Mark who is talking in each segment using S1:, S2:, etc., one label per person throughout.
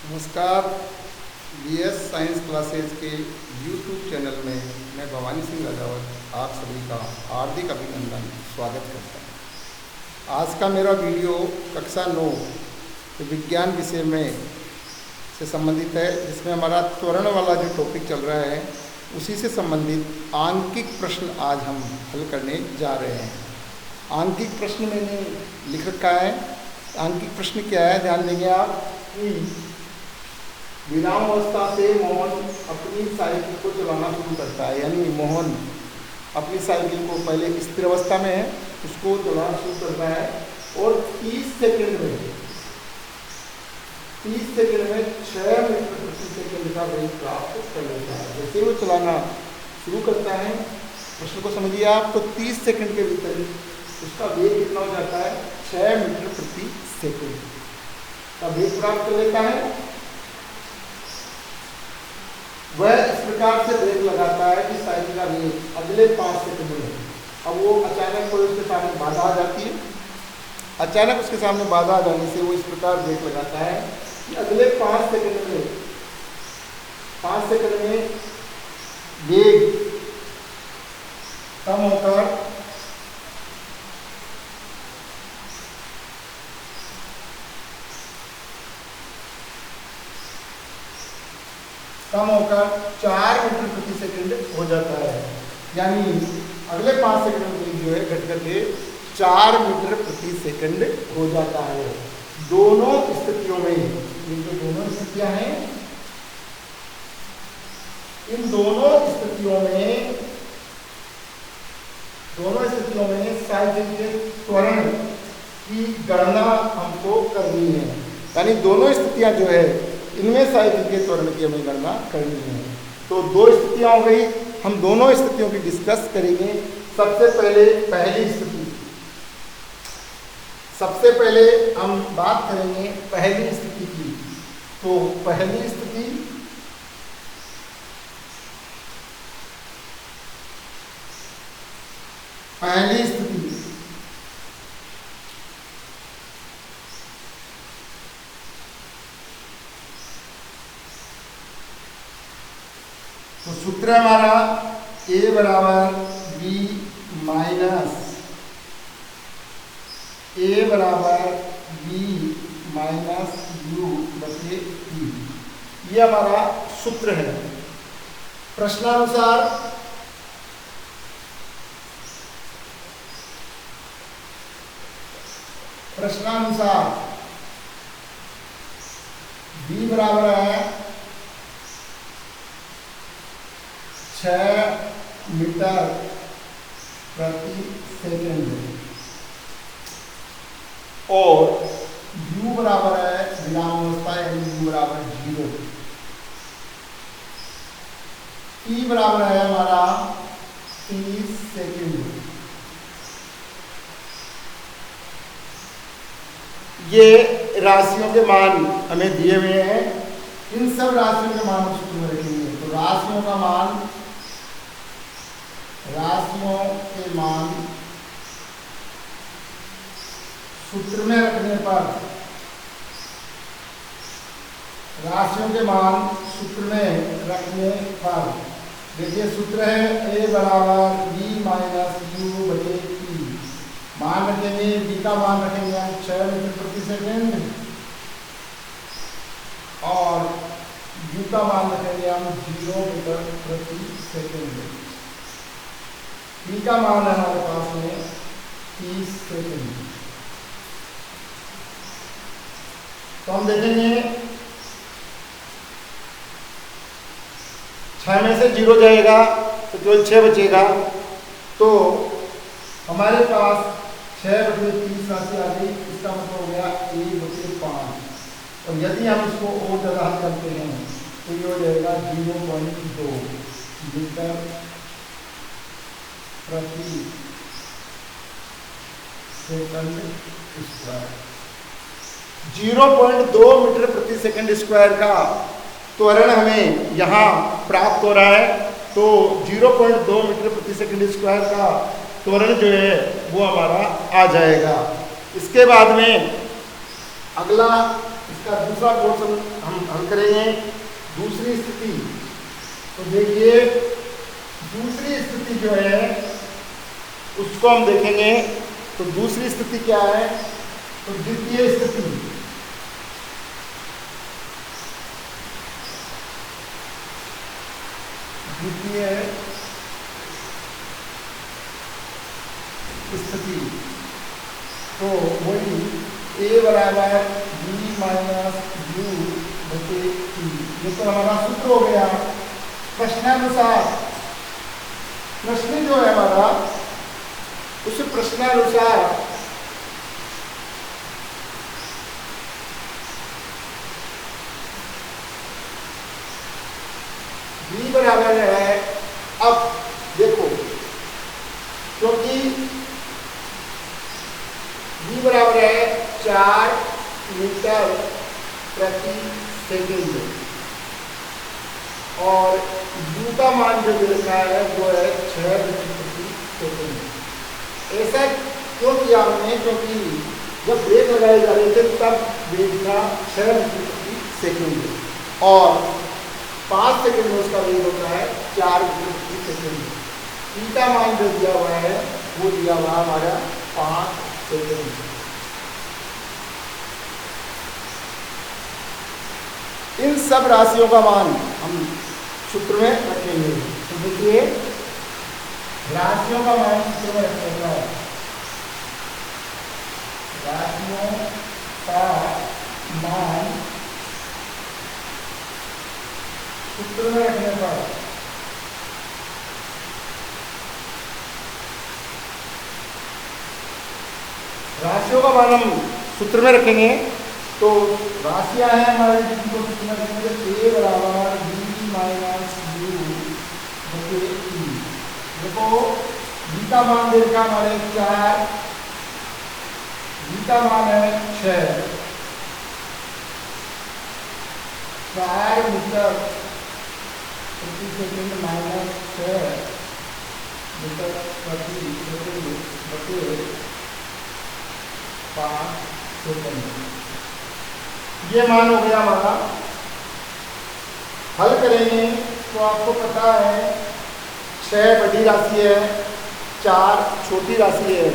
S1: नमस्कार। BS science classes के YouTube channel में मैं भवानी सिंह राजावत आप सभी का हार्दिक अभिनंदन स्वागत करता हूँ। आज का मेरा वीडियो कक्षा 9 विज्ञान विषय में से संबंधित है, जिसमें हमारा त्वरण वाला जो टॉपिक चल रहा है उसी से संबंधित आंकिक प्रश्न आज हम हल करने जा रहे हैं। आंकिक प्रश्न मैंने लिख रखा है। आंकिक प्रश्न क्या है, ध्यान देंगे आप कि विरामावस्था से मोहन अपनी साइकिल को चलाना शुरू करता है, यानी मोहन अपनी साइकिल को पहले स्थिर अवस्था में है उसको चलाना शुरू करता है और 30 सेकंड में 6 मीटर प्रति सेकंड का वेग प्राप्त कर लेता है। जैसे वो चलाना शुरू करता है, प्रश्न को समझिए आप, तो 30 सेकंड के भीतर उसका वेग कितना हो जाता है, 6 मीटर प्रति सेकंड का वेग प्राप्त कर लेता है। वह इस प्रकार से ब्रेक लगाता है कि साइकिल का वेग अगले 5 सेकंड में, अब वो अचानक कोई उसके सामने बाधा आ जाती है, अचानक उसके सामने बाधा आ जाने से वो इस प्रकार ब्रेक लगाता है कि अगले 5 सेकंड में वेग कम होकर कम होकर 4 मीटर प्रति सेकंड हो जाता है। यानी अगले 5 सेकंड में जो है घट करके 4 मीटर प्रति सेकंड हो जाता है। दोनों स्थितियों में, ये जो दोनों स्थितियां हैं, इन दोनों स्थितियों में साइकिल के त्वरण की गणना हमको करनी है। यानी दोनों स्थितियां जो है इनमें साइकिल के त्वरण की हमें गणना करनी है। तो 2 स्थितियां हो गई, हम दोनों स्थितियों की डिस्कस करेंगे। सबसे पहले हम बात करेंगे पहली स्थिति की। तो पहली स्थिति तो सूत्र हमारा A बराबर B माइनस U बटे E, ये हमारा सूत्र है। प्रश्नानुसार B बराबर है 6 मीटर प्रति सेकंड और U बराबर है विरामावस्था, यानी U बराबर 0। E बराबर है हमारा 30 सेकंड। ये राशियों के मान हमें दिए हुए हैं, इन सब राशियों के मान सूत्र में रखेंगे। तो राशियों के मान सूत्र में रखने पर देखिए, सूत्र है A बराबर B माइनस U बटे E। मान रखेंगे, B का मान रखेंगे हम 6 मीटर प्रति सेकंड और U का मान रखेंगे हम 0 मीटर प्रति सेकंड। E का मान है हमारे पास में 30 सेकंड। तो हम देखेंगे 6 में से 0 जाएगा तो केवल 6 बचेगा। तो हमारे पास 6 बटे 30 राशि आ गई, इसका मतलब हो गया 1 बटे 5। और यदि हम इसको और ज़्यादा हल करते हैं तो ये हो जाएगा 0.2 मीटर प्रति सेकंड स्क्वायर। 0.2 मीटर प्रति सेकंड स्क्वायर का त्वरण हमें यहाँ प्राप्त हो रहा है। तो 0.2 मीटर प्रति सेकंड स्क्वायर का त्वरण जो है वो हमारा आ जाएगा। इसके बाद में अगला इसका दूसरा क्वेश्चन हम हल करेंगे। दूसरी स्थिति, तो देखिए दूसरी स्थिति जो है उसको हम देखेंगे। तो दूसरी स्थिति क्या है, तो द्वितीय स्थिति, द्वितीय स्थिति, तो वही a बराबर b माइनस यू बटे टी, ये तो हमारा सूत्र हो गया। प्रश्नानुसार, प्रश्न जो है हमारा उस प्रश्नानुसार b बराबर है, अब देखो क्योंकि b बराबर है 4 मीटर प्रति सेकेंड और u का मान जो दे रखा है वो है 6 मीटर प्रति सेकेंड। ऐसा क्यों किया हमने, क्योंकि जब ब्रेक लगाए जा रहे थे तब वेग था 6 मीटर प्रति सेकेंड और 5 सेकेंड में उसका वेग होता है 4 मीटर प्रति सेकेंड। ई का मान जो दिया हुआ है वो दिया हुआ हमारा 5 सेकेंड। इन सब राशियों का मान हम सूत्र में रखेंगे। तो देखिए राशियों का मान सूत्र में रखेगा, राशियों का मान सूत्र में रखने पर राशियों का मान हम सूत्र में रखेंगे। तो राशियां हैं हमारे जिनको सूत्र में रखेंगे, a बराबर b माइनस यू बटे टी। देखो b का मान दे रखा हमारे 4, b का मान है 6, 4 मीटर प्रति सेकेंड माइनस 6 मीटर प्रति सेकेंड बटे 5 सेकेंड। ये मान हो गया हमारा। हल करेंगे तो आपको पता है 6 बड़ी राशि है, 4 छोटी राशि है,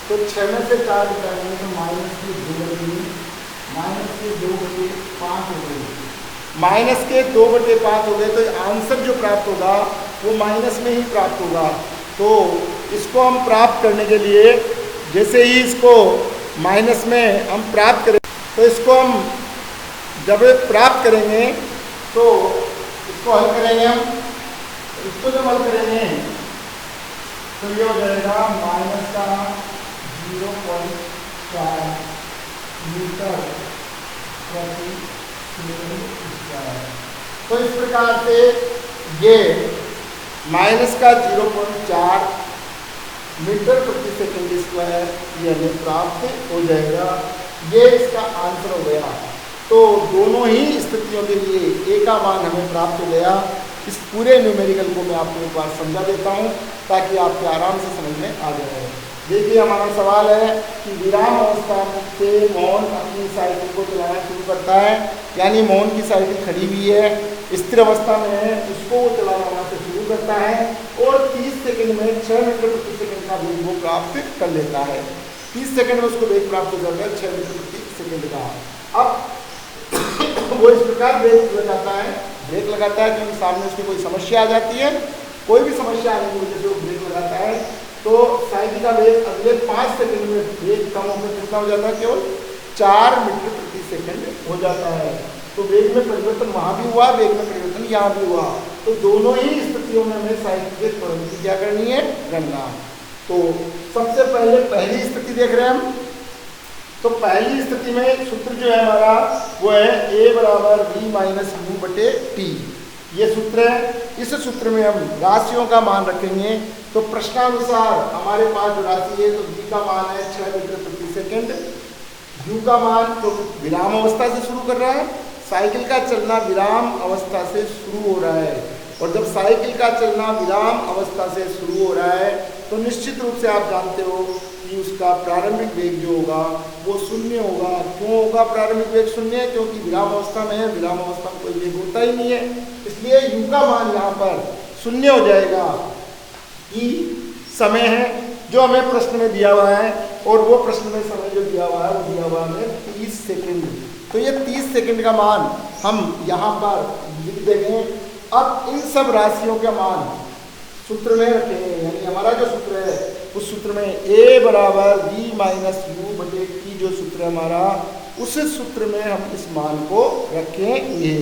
S1: तो 6 में से 4 निकालेंगे तो माइनस के 2 बटे 5 हो गए, माइनस के 2/5 हो गए। तो आंसर जो प्राप्त होगा वो माइनस में ही प्राप्त होगा। तो इसको हम प्राप्त करने के लिए जैसे ही इसको माइनस में हम प्राप्त करें, तो इसको हम जब प्राप्त करेंगे तो इसको हल करेंगे हम, इसको जब हल करेंगे तो ये हो जाएगा माइनस का 0.4 मीटर प्रति सेकेंड स्क्वायर। तो इस प्रकार से ये माइनस का 0.4 मीटर प्रति सेकेंड स्क्वायर ये हमें प्राप्त हो जाएगा। ये इसका आंसर हो गया। तो दोनों ही स्थितियों के लिए ए का मान हमें प्राप्त हो गया। इस पूरे न्यूमेरिकल को मैं आपको एक बार समझा देता हूँ ताकि आपके आराम से समझ में आ जाए। देखिए हमारा सवाल है कि विराम अवस्था से मोहन अपनी साइकिल को चलाना शुरू करता है, यानी मोहन की साइकिल खड़ी हुई है, स्थिर अवस्था में है, उसको वो चलाना वहाँ से शुरू करता है और 30 सेकंड में 6 मीटर प्रति सेकंड का वेग वो प्राप्त कर लेता है। 30 सेकंड में उसको वेग प्राप्त हो जाता है 6 मीटर प्रति सेकंड का। अब वो इस प्रकार ब्रेक लगाता है, ब्रेक लगाता है क्योंकि सामने उसकी कोई समस्या आ जाती है, कोई भी समस्या आने की वजह से वो ब्रेक लगाता है। तो साइकिल का वेग अगले 5 सेकंड में वेग कम होकर कितना हो जाता है, केवल 4 मीटर प्रति सेकंड हो जाता है। तो वेग में परिवर्तन वहाँ भी हुआ, वेग में परिवर्तन यहाँ भी हुआ। तो दोनों ही स्थितियों में हमें साइकिल के त्वरण की क्या करनी है, गणना। तो सबसे पहले पहली स्थिति देख रहे हैं हम। तो पहली स्थिति में सूत्र जो है हमारा वो है a बराबर b माइनस यू बटे टी, ये सूत्र है। इस सूत्र में हम राशियों का मान रखेंगे। तो प्रश्नानुसार हमारे पास जो राशि है तो b का मान है 6 मीटर प्रति सेकंड, u का मान तो विराम अवस्था से शुरू कर रहा है, साइकिल का चलना विराम अवस्था से शुरू हो रहा है, और जब साइकिल का चलना विराम अवस्था से शुरू हो रहा है तो निश्चित रूप से आप जानते हो कि उसका प्रारंभिक वेग जो होगा वो शून्य होगा। क्यों होगा प्रारंभिक वेग शून्य? क्योंकि विराम अवस्था में है, विराम अवस्था में कोई वेग होता ही नहीं है, इसलिए u का मान यहाँ पर शून्य हो जाएगा। ई समय है जो हमें प्रश्न में दिया हुआ है, और वो प्रश्न में समय जो दिया हुआ है वो दिया हुआ है 30 सेकेंड। तो ये 30 सेकेंड का मान हम यहाँ पर लिख देंगे। अब इन सब राशियों का मान सूत्र में रखेंगे, यानी हमारा जो सूत्र है उस सूत्र में a बराबर v माइनस यू बटे टी जो सूत्र है हमारा, उस सूत्र में हम इस मान को रखेंगे।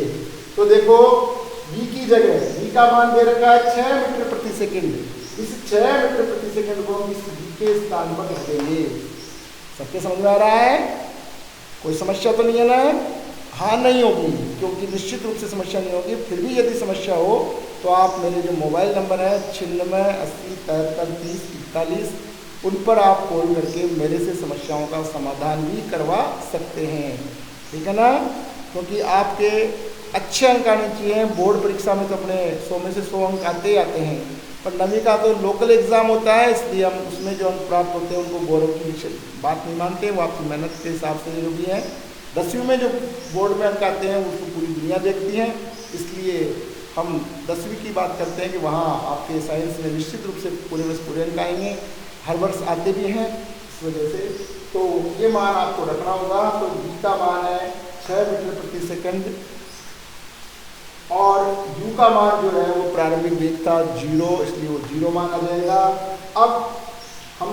S1: तो देखो v की जगह v का मान दे रखा है 6 मीटर प्रति सेकंड। इस 6 मीटर प्रति सेकंड को हम इस v के स्थान पर रखेंगे। सबके समझ में आ रहा है? कोई समस्या तो नहीं है ना? हाँ नहीं होगी, क्योंकि निश्चित रूप से समस्या नहीं होगी। फिर भी यदि समस्या हो तो आप मेरे जो मोबाइल नंबर है 9680733041 उन पर आप कॉल करके मेरे से समस्याओं का समाधान भी करवा सकते हैं, ठीक है ना? क्योंकि आपके अच्छे अंक आने चाहिए। बोर्ड परीक्षा में तो अपने 100 में से 100 अंक आते ही आते हैं, पर 9वीं का तो लोकल एग्ज़ाम होता है, इसलिए हम उसमें जो अंक प्राप्त होते हैं उनको गौरव की बात नहीं मानते। वो आपकी मेहनत के हिसाब से जो भी है। 10वीं में जो बोर्ड में अंक आते हैं उसको पूरी दुनिया देखती है, इसलिए हम 10वीं की बात करते हैं कि वहाँ आपके साइंस में निश्चित रूप से पूरे में पूरे अंक आएंगे। हर वर्ष आते भी हैं, इस वजह से तो ये मान आपको रखना होगा। तो v का मान है 6 मीटर प्रति सेकंड, और u का मान जो है वो प्रारंभिक वेग था 0, इसलिए वो 0 मान आ जाएगा। अब हम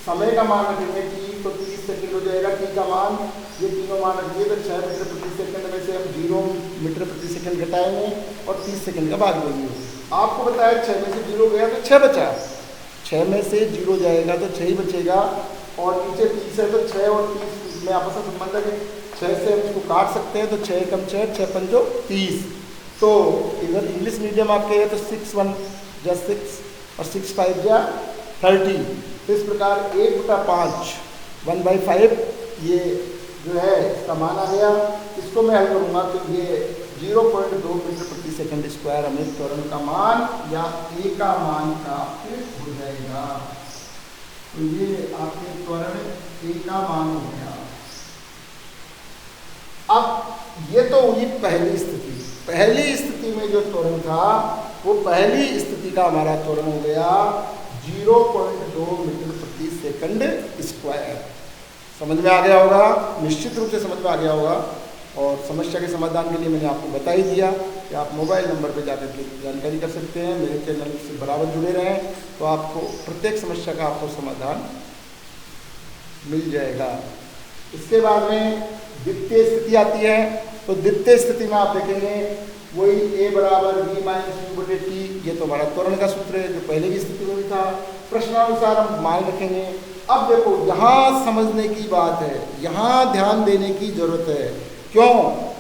S1: समय का मान रखेंगे t, तो 30 सेकंड हो जाएगा t का मान। ये तीनों मान रखिए, तो 6 मीटर प्रति सेकंड में से हम 0 मीटर प्रति सेकंड घटाएंगे और 30 सेकंड का भाग देंगे। आपको बताया 6 में से 0 गया तो 6 बचा, 6 में से 0 जाएगा तो 6 ही बचेगा, और नीचे 30 है तो 6 और 30 में आपस में संबंध है, 6 से हम इसको काट सकते हैं, तो 6 कम 6, 6 पंजो 30। तो इधर इंग्लिश मीडियम आपके है तो 6 1 जा 6 और 6 5 जा 30। तो इस प्रकार 1/5 1/5 ये जो है इसका मान आ गया। इसको मैं हल करूँगा तो ये 0.2 मीटर प्रति सेकंड स्क्वायर हमें त्वरण का मान या ए का मान प्राप्त हो जाएगा। तो ये आपके त्वरण ए का मान हो गया। अब ये तो हुई पहली स्थिति। पहली स्थिति में जो त्वरण था वो पहली स्थिति का हमारा त्वरण हो गया 0.2 मीटर प्रति सेकंड स्क्वायर। समझ में आ गया होगा, निश्चित रूप से समझ में आ गया होगा। और समस्या के समाधान के लिए मैंने आपको बता ही दिया कि आप मोबाइल नंबर पर जाकर के जानकारी कर सकते हैं। मेरे चैनल से बराबर जुड़े रहें तो आपको प्रत्येक समस्या का आपको समाधान मिल जाएगा। इसके बाद में द्वितीय स्थिति आती है। तो द्वितीय स्थिति में आप देखेंगे वही a बराबर v माइनस यू बटे टी, ये तो हमारा त्वरण का सूत्र है जो पहले की स्थिति में भी था। प्रश्नानुसार हम मान रखेंगे। अब देखो यहाँ समझने की बात है, यहाँ ध्यान देने की जरूरत है। क्यों?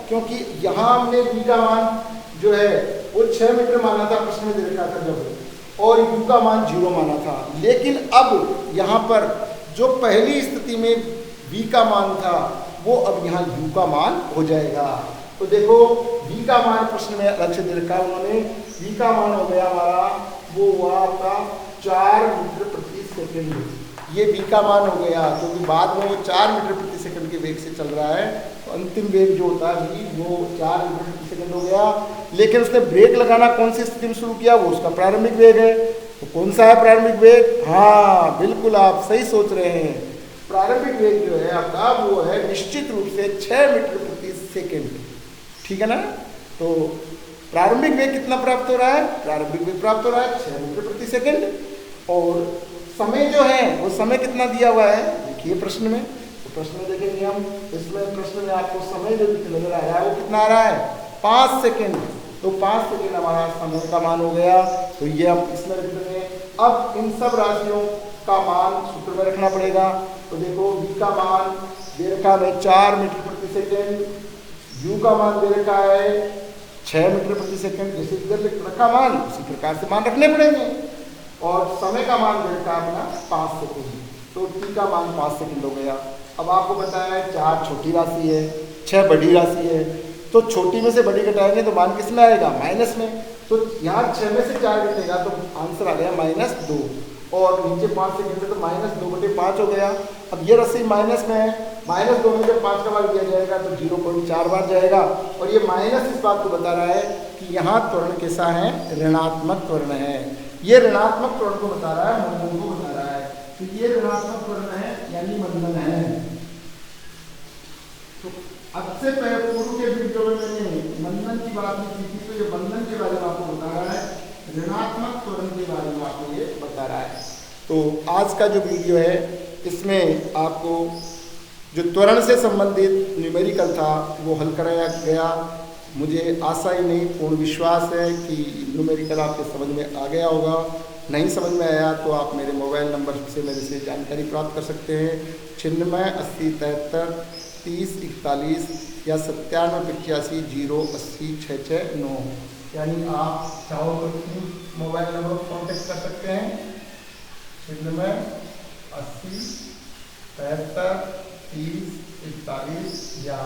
S1: क्योंकि यहाँ हमने v का मान जो है वो 6 मीटर माना था, प्रश्न में दे रखा था जब, और u का मान 0 माना था। लेकिन अब यहाँ पर जो पहली स्थिति में v का मान था वो अब यहाँ u का मान हो जाएगा। तो देखो v का मान प्रश्न में अलग से दे रखा है उन्होंने। v का मान हो गया हमारा, वो हुआ आपका 4 मीटर प्रति सेकंड। ये v का मान हो गया क्योंकि बाद में वो 4 मीटर प्रति सेकंड के वेग से चल रहा है, तो अंतिम वेग जो होता है v वो 4 मीटर प्रति सेकंड हो गया। लेकिन उसने ब्रेक लगाना कौन सी स्थिति में शुरू किया? वो उसका प्रारंभिक वेग है। तो कौन सा है प्रारंभिक वेग? हाँ बिल्कुल, आप सही सोच रहे हैं। प्रारंभिक वेग जो है आपका वो है निश्चित रूप से 6 मीटर प्रति सेकंड, ठीक है ना? तो प्रारंभिक वेग कितना प्राप्त हो रहा है? प्रारंभिक वेग प्राप्त हो रहा है 6 मीटर प्रति सेकंड। और समय जो है वो समय कितना दिया हुआ है देखिए प्रश्न में। तो प्रश्न में देखेंगे हम, इसमें प्रश्न में आपको समय जो नजर आ रहा है वो कितना आ रहा है? 5 सेकंड। तो 5 सेकंड हमारा समय का मान हो गया। तो ये हम इसमें रख देंगे। अब इन सब राशियों का मान सूत्र में रखना पड़ेगा। तो देखो v का मान दे रखा है 4 मीटर प्रति सेकंड, u का मान दे रखा है 6 मीटर प्रति सेकंड। जैसे इधर रखा मान उसी प्रकार से मान रखने पड़ेंगे। और समय का मान दे रखा है अपना 5 सेकंड। तो t का मान 5 सेकंड हो गया। अब आपको बताया है 4 छोटी राशि है, 6 बड़ी राशि है। तो छोटी में से बड़ी घटाएंगे तो मान किस में आएगा? माइनस में। तो यहाँ 6 में से 4 घटेगा तो आंसर आ गया -2। और नीचे 5 से गिनते तो -2/5 हो गया। अब ये रस्सी माइनस में है, -2 में जब 5 का भाग दिया जाएगा तो 0.4 बार जाएगा। और ये माइनस इस बात को बता रहा है कि यहाँ त्वरण कैसा है, ऋणात्मक त्वरण है। ये ऋणात्मक त्वरण को बता रहा है, मंदन को बता रहा है। तो ये ऋणात्मक त्वरण है यानी मंदन है। तो अब से पूर्व के वीडियो में मैंने मंदन की बात नहीं की थी, तो ये मंदन के बारे में आपको बता रहा है, ऋणात्मक त्वरण के बारे में आपको ये बता रहा है। तो आज का जो वीडियो है इसमें आपको जो त्वरण से संबंधित न्यूमेरिकल था वो हल कराया गया। मुझे आशा ही नहीं पूर्ण विश्वास है कि न्यूमेरिकल आपके समझ में आ गया होगा। नहीं समझ में आया तो आप मेरे मोबाइल नंबर से मेरे से जानकारी प्राप्त कर सकते हैं 96 80 73 30 41 या 97 85 0 80 669। यानी आप चाहो तो मोबाइल नंबर को कॉन्टेक्ट कर सकते हैं 96 80 73 30 41 या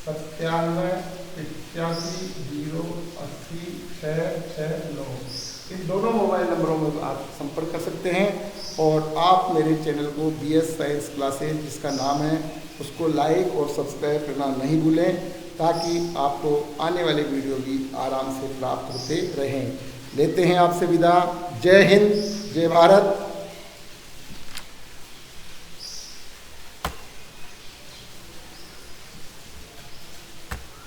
S1: 97 85 0 80 669। इन दोनों मोबाइल नंबरों में आप संपर्क कर सकते हैं। और आप मेरे चैनल को BS साइंस क्लासेज जिसका नाम है उसको लाइक और सब्सक्राइब करना नहीं भूलें, ताकि आपको आने वाले वीडियो भी आराम से प्राप्त होते रहें। लेते हैं आपसे विदा। जय हिंद, जय भारत।